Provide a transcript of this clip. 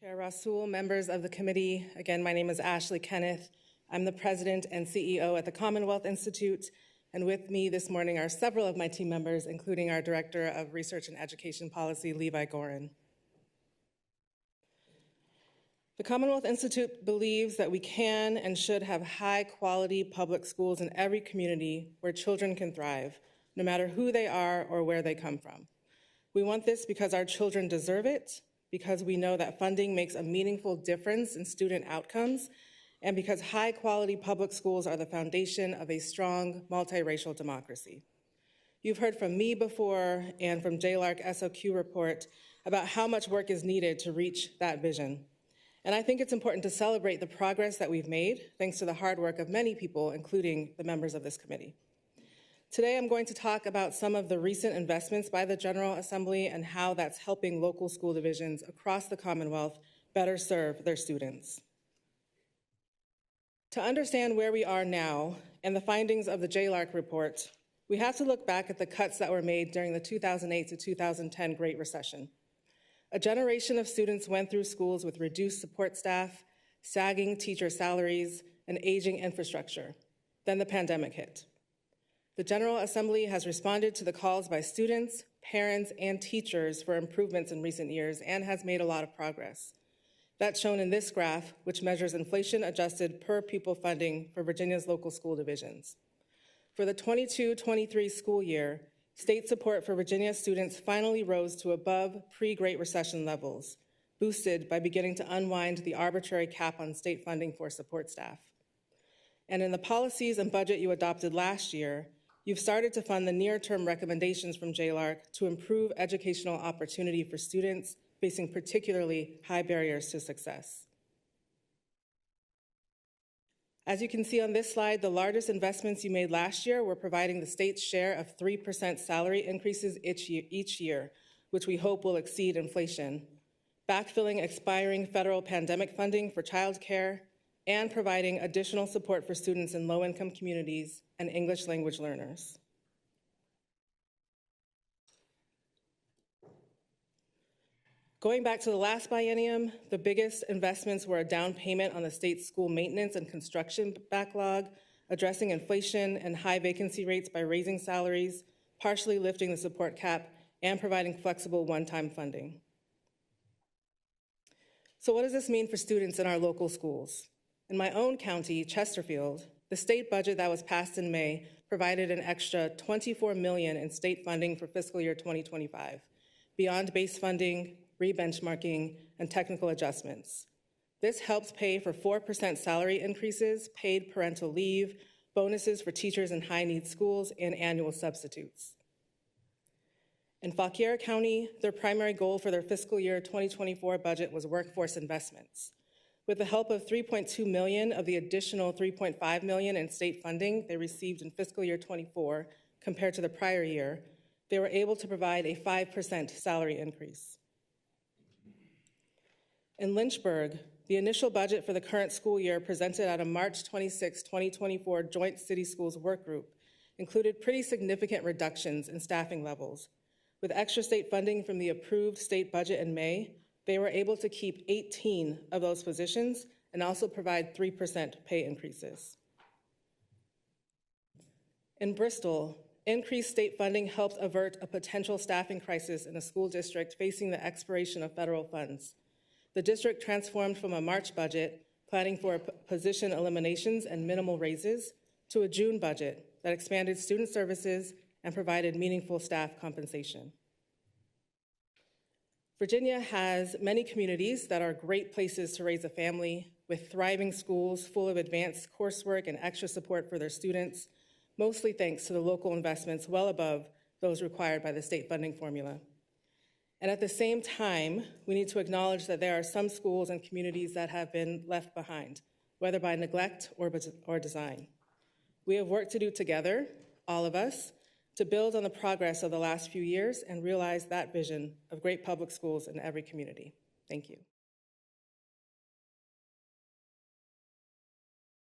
Chair Rasul, members of the committee, again, my name is Ashley Kenneth. I'm the president and CEO at the Commonwealth Institute, and with me this morning are several of my team members, including our Director of Research and Education Policy, Levi Gorin. The Commonwealth Institute believes that we can and should have high-quality public schools in every community where children can thrive, no matter who they are or where they come from. We want this because our children deserve it, because we know that funding makes a meaningful difference in student outcomes, and because high-quality public schools are the foundation of a strong multiracial democracy. You've heard from me before and from JLARC SOQ report about how much work is needed to reach that vision. And I think it's important to celebrate the progress that we've made, thanks to the hard work of many people, including the members of this committee. Today, I'm going to talk about some of the recent investments by the General Assembly and how that's helping local school divisions across the Commonwealth better serve their students. To understand where we are now and the findings of the JLARC report, we have to look back at the cuts that were made during the 2008 to 2010 Great Recession. A generation of students went through schools with reduced support staff, sagging teacher salaries, and aging infrastructure. Then the pandemic hit. The General Assembly has responded to the calls by students, parents, and teachers for improvements in recent years and has made a lot of progress. That's shown in this graph, which measures inflation-adjusted per-pupil funding for Virginia's local school divisions. For the 22-23 school year, state support for Virginia students finally rose to above pre-Great Recession levels, boosted by beginning to unwind the arbitrary cap on state funding for support staff. And in the policies and budget you adopted last year, you've started to fund the near-term recommendations from JLARC to improve educational opportunity for students facing particularly high barriers to success. As you can see on this slide, the largest investments you made last year were providing the state's share of 3% salary increases each year, which we hope will exceed inflation, backfilling expiring federal pandemic funding for childcare, and providing additional support for students in low-income communities and English language learners. Going back to the last biennium, the biggest investments were a down payment on the state's school maintenance and construction backlog, addressing inflation and high vacancy rates by raising salaries, partially lifting the support cap, and providing flexible one-time funding. So what does this mean for students in our local schools? In my own county, Chesterfield, the state budget that was passed in May provided an extra $24 million in state funding for fiscal year 2025, beyond base funding, re-benchmarking, and technical adjustments. This helps pay for 4% salary increases, paid parental leave, bonuses for teachers in high-need schools, and annual substitutes. In Fauquier County, their primary goal for their fiscal year 2024 budget was workforce investments. With the help of $3.2 million of the additional $3.5 million in state funding they received in fiscal year 24 compared to the prior year, they were able to provide a 5% salary increase. In Lynchburg, the initial budget for the current school year presented at a March 26, 2024 Joint City Schools Work Group included pretty significant reductions in staffing levels. With extra state funding from the approved state budget in May, they were able to keep 18 of those positions and also provide 3% pay increases. In Bristol, increased state funding helped avert a potential staffing crisis in a school district facing the expiration of federal funds. The district transformed from a March budget, planning for position eliminations and minimal raises, to a June budget that expanded student services and provided meaningful staff compensation. Virginia has many communities that are great places to raise a family, with thriving schools full of advanced coursework and extra support for their students, mostly thanks to the local investments well above those required by the state funding formula. And at the same time, we need to acknowledge that there are some schools and communities that have been left behind, whether by neglect or design. We have work to do together, all of us, to build on the progress of the last few years and realize that vision of great public schools in every community. Thank you.